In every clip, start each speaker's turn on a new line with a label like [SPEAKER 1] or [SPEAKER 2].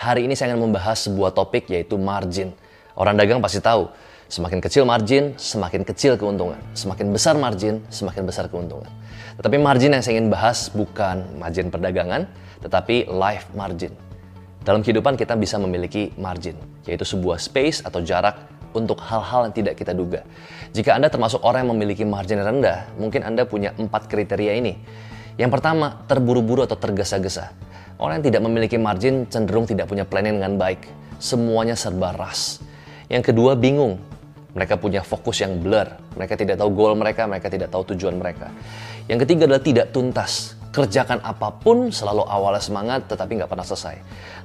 [SPEAKER 1] Hari ini saya akan membahas sebuah topik yaitu margin. Orang dagang pasti tahu, semakin kecil margin, semakin kecil keuntungan. Semakin besar margin, semakin besar keuntungan. Tetapi margin yang saya ingin bahas bukan margin perdagangan, tetapi life margin. Dalam kehidupan kita bisa memiliki margin, yaitu sebuah space atau jarak untuk hal-hal yang tidak kita duga. Jika Anda termasuk orang yang memiliki margin yang rendah, mungkin Anda punya 4 kriteria ini. Yang pertama, terburu-buru atau tergesa-gesa. Orang yang tidak memiliki margin cenderung tidak punya planning dengan baik. Semuanya serba rush. Yang kedua, bingung. Mereka punya fokus yang blur. Mereka tidak tahu goal mereka tidak tahu tujuan mereka. Yang ketiga adalah tidak tuntas. Kerjakan apapun selalu awalnya semangat tetapi nggak pernah selesai.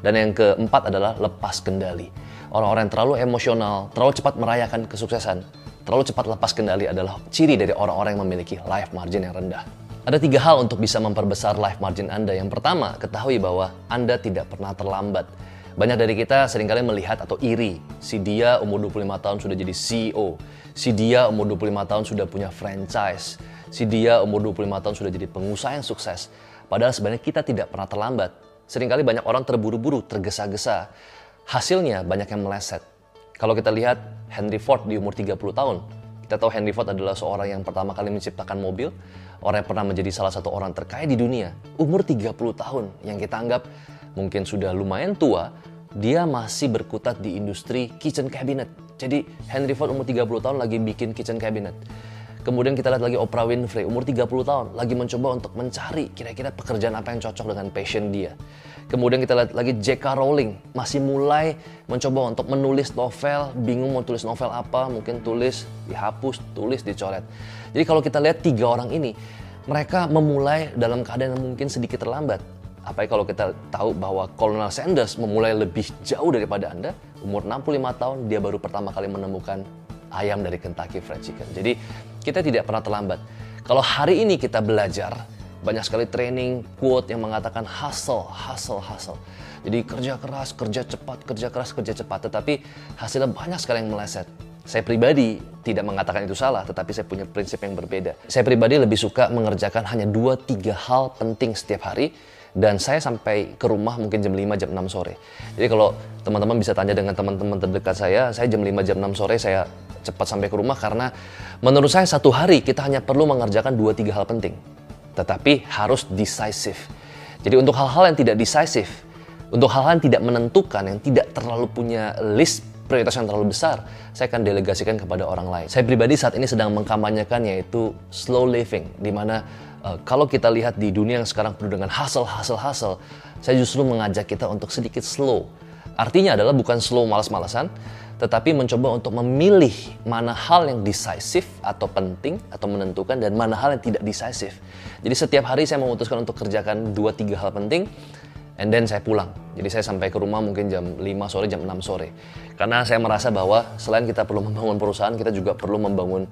[SPEAKER 1] Dan yang keempat adalah lepas kendali. Orang-orang yang terlalu emosional, terlalu cepat merayakan kesuksesan, terlalu cepat lepas kendali adalah ciri dari orang-orang yang memiliki life margin yang rendah. Ada 3 hal untuk bisa memperbesar life margin Anda. Yang pertama, ketahui bahwa Anda tidak pernah terlambat. Banyak dari kita seringkali melihat atau iri. Si dia umur 25 tahun sudah jadi CEO. Si dia umur 25 tahun sudah punya franchise. Si dia umur 25 tahun sudah jadi pengusaha yang sukses. Padahal sebenarnya kita tidak pernah terlambat. Seringkali banyak orang terburu-buru, tergesa-gesa. Hasilnya banyak yang meleset. Kalau kita lihat Henry Ford di umur 30 tahun. Kita tahu Henry Ford adalah seorang yang pertama kali menciptakan mobil. Orang yang pernah menjadi salah satu orang terkaya di dunia. Umur 30 tahun yang kita anggap mungkin sudah lumayan tua. Dia masih berkutat di industri kitchen cabinet. Jadi Henry Ford umur 30 tahun lagi bikin kitchen cabinet. Kemudian kita lihat lagi Oprah Winfrey, umur 30 tahun, lagi mencoba untuk mencari kira-kira pekerjaan apa yang cocok dengan passion dia. Kemudian kita lihat lagi J.K. Rowling, masih mulai mencoba untuk menulis novel, bingung mau tulis novel apa, mungkin tulis, dihapus, tulis, dicoret. Jadi kalau kita lihat 3 orang ini, mereka memulai dalam keadaan yang mungkin sedikit terlambat. Apalagi kalau kita tahu bahwa Colonel Sanders memulai lebih jauh daripada Anda, umur 65 tahun, dia baru pertama kali menemukan ayam dari Kentucky Fried Chicken. Jadi kita tidak pernah terlambat. Kalau hari ini kita belajar, banyak sekali training, quote yang mengatakan hustle, hustle, hustle. Jadi kerja keras, kerja cepat, kerja keras, kerja cepat. Tetapi hasilnya banyak sekali yang meleset. Saya pribadi tidak mengatakan itu salah, tetapi saya punya prinsip yang berbeda. Saya pribadi lebih suka mengerjakan hanya 2-3 hal penting setiap hari. Dan saya sampai ke rumah mungkin jam 5, jam 6 sore. Jadi kalau teman-teman bisa tanya dengan teman-teman terdekat saya jam 5, jam 6 sore saya cepat sampai ke rumah karena menurut saya satu hari kita hanya perlu mengerjakan 2-3 hal penting. Tetapi harus decisive. Jadi untuk hal-hal yang tidak decisive, untuk hal-hal yang tidak menentukan, yang tidak terlalu punya list prioritas yang terlalu besar, saya akan delegasikan kepada orang lain. Saya pribadi saat ini sedang mengkampanyekan yaitu slow living, di mana kalau kita lihat di dunia yang sekarang penuh dengan hustle, saya justru mengajak kita untuk sedikit slow. Artinya adalah bukan slow malas-malasan, tetapi mencoba untuk memilih mana hal yang decisive atau penting atau menentukan dan mana hal yang tidak decisive. Jadi setiap hari saya memutuskan untuk kerjakan 2-3 hal penting, and then saya pulang. Jadi saya sampai ke rumah mungkin jam 5 sore, jam 6 sore. Karena saya merasa bahwa selain kita perlu membangun perusahaan, kita juga perlu membangun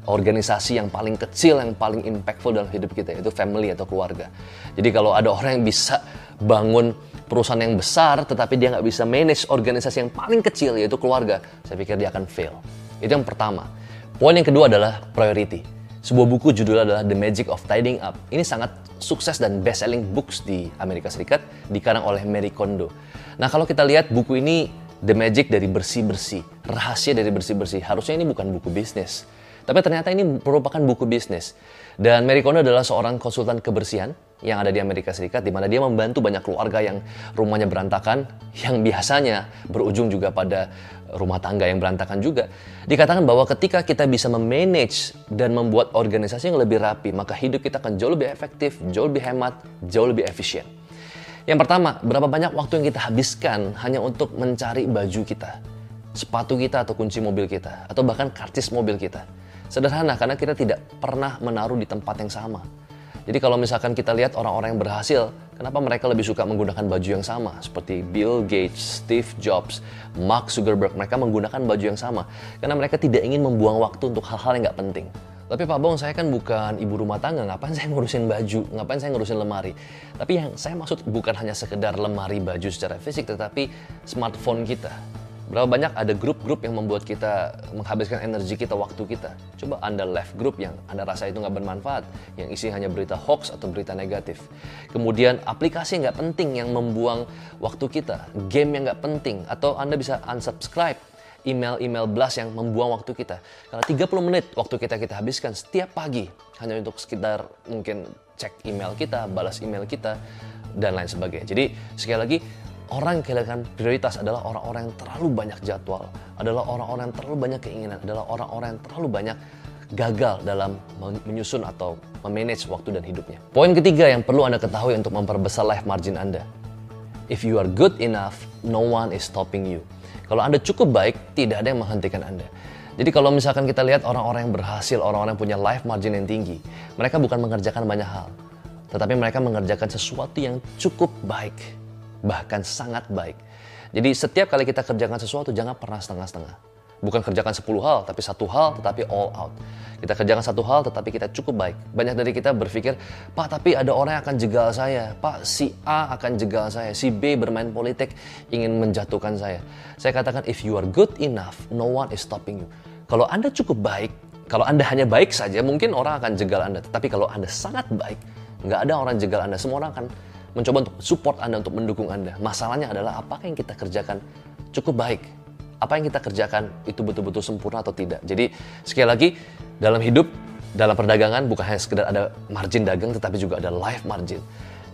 [SPEAKER 1] organisasi yang paling kecil, yang paling impactful dalam hidup kita, yaitu family atau keluarga. Jadi kalau ada orang yang bisa bangun perusahaan yang besar, tetapi dia nggak bisa manage organisasi yang paling kecil, yaitu keluarga, saya pikir dia akan fail. Itu yang pertama. Poin yang kedua adalah priority. Sebuah buku judulnya adalah The Magic of Tidying Up. Ini sangat sukses dan best-selling books di Amerika Serikat, dikarang oleh Marie Kondo. Nah kalau kita lihat buku ini, The Magic dari bersih-bersih, rahasia dari bersih-bersih. Harusnya ini bukan buku bisnis. Tapi ternyata ini merupakan buku bisnis. Dan Marie Kondo adalah seorang konsultan kebersihan yang ada di Amerika Serikat, di mana dia membantu banyak keluarga yang rumahnya berantakan, yang biasanya berujung juga pada rumah tangga yang berantakan juga. Dikatakan bahwa ketika kita bisa memanage dan membuat organisasi yang lebih rapi, maka hidup kita akan jauh lebih efektif, jauh lebih hemat, jauh lebih efisien. Yang pertama, berapa banyak waktu yang kita habiskan hanya untuk mencari baju kita, sepatu kita atau kunci mobil kita, atau bahkan karcis mobil kita. Sederhana, karena kita tidak pernah menaruh di tempat yang sama. Jadi kalau misalkan kita lihat orang-orang yang berhasil, kenapa mereka lebih suka menggunakan baju yang sama? Seperti Bill Gates, Steve Jobs, Mark Zuckerberg, mereka menggunakan baju yang sama. Karena mereka tidak ingin membuang waktu untuk hal-hal yang nggak penting. Tapi Pak Bong, saya kan bukan ibu rumah tangga, ngapain saya ngurusin baju, ngapain saya ngurusin lemari? Tapi yang saya maksud bukan hanya sekedar lemari baju secara fisik, tetapi smartphone kita. Berapa banyak ada grup-grup yang membuat kita menghabiskan energi kita, waktu kita. Coba Anda left grup yang Anda rasa itu nggak bermanfaat, yang isi hanya berita hoax atau berita negatif. Kemudian aplikasi yang nggak penting yang membuang waktu kita, game yang nggak penting, atau Anda bisa unsubscribe email-email blast yang membuang waktu kita. Kalau 30 menit waktu kita habiskan setiap pagi hanya untuk sekitar mungkin cek email kita, balas email kita, dan lain sebagainya. Jadi sekali lagi, orang yang kehilangan prioritas adalah orang-orang yang terlalu banyak jadwal, adalah orang-orang yang terlalu banyak keinginan, adalah orang-orang yang terlalu banyak gagal dalam menyusun atau memanage waktu dan hidupnya. Poin ketiga yang perlu Anda ketahui untuk memperbesar life margin Anda. If you are good enough, no one is stopping you. Kalau Anda cukup baik, tidak ada yang menghentikan Anda. Jadi kalau misalkan kita lihat orang-orang yang berhasil, orang-orang yang punya life margin yang tinggi, mereka bukan mengerjakan banyak hal, tetapi mereka mengerjakan sesuatu yang cukup baik, bahkan sangat baik. Jadi setiap kali kita kerjakan sesuatu, jangan pernah setengah-setengah. Bukan kerjakan 10 hal, tapi satu hal, tetapi all out. Kita kerjakan satu hal, tetapi kita cukup baik. Banyak dari kita berpikir, Pak, tapi ada orang yang akan jegal saya. Pak, si A akan jegal saya. Si B bermain politik, ingin menjatuhkan saya. Saya katakan, if you are good enough, no one is stopping you. Kalau Anda cukup baik, kalau Anda hanya baik saja, mungkin orang akan jegal Anda. Tetapi kalau Anda sangat baik, nggak ada orang jegal Anda. Semua orang akan mencoba untuk support Anda, untuk mendukung Anda. Masalahnya adalah apakah yang kita kerjakan cukup baik? Apa yang kita kerjakan itu betul-betul sempurna atau tidak? Jadi sekali lagi, dalam hidup, dalam perdagangan bukan hanya sekedar ada margin dagang, tetapi juga ada life margin.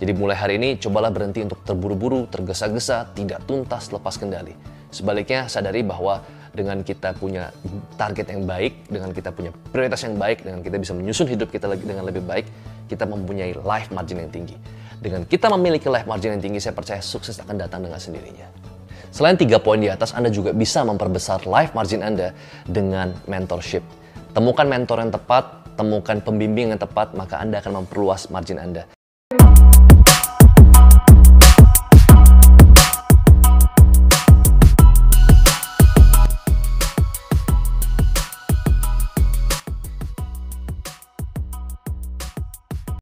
[SPEAKER 1] Jadi mulai hari ini cobalah berhenti untuk terburu-buru, tergesa-gesa, tidak tuntas, lepas kendali. Sebaliknya sadari bahwa dengan kita punya target yang baik, dengan kita punya prioritas yang baik, dengan kita bisa menyusun hidup kita lagi dengan lebih baik, kita mempunyai life margin yang tinggi. Dengan kita memiliki life margin yang tinggi, saya percaya sukses akan datang dengan sendirinya. Selain 3 poin di atas, Anda juga bisa memperbesar life margin Anda dengan mentorship. Temukan mentor yang tepat, temukan pembimbing yang tepat, maka Anda akan memperluas margin Anda.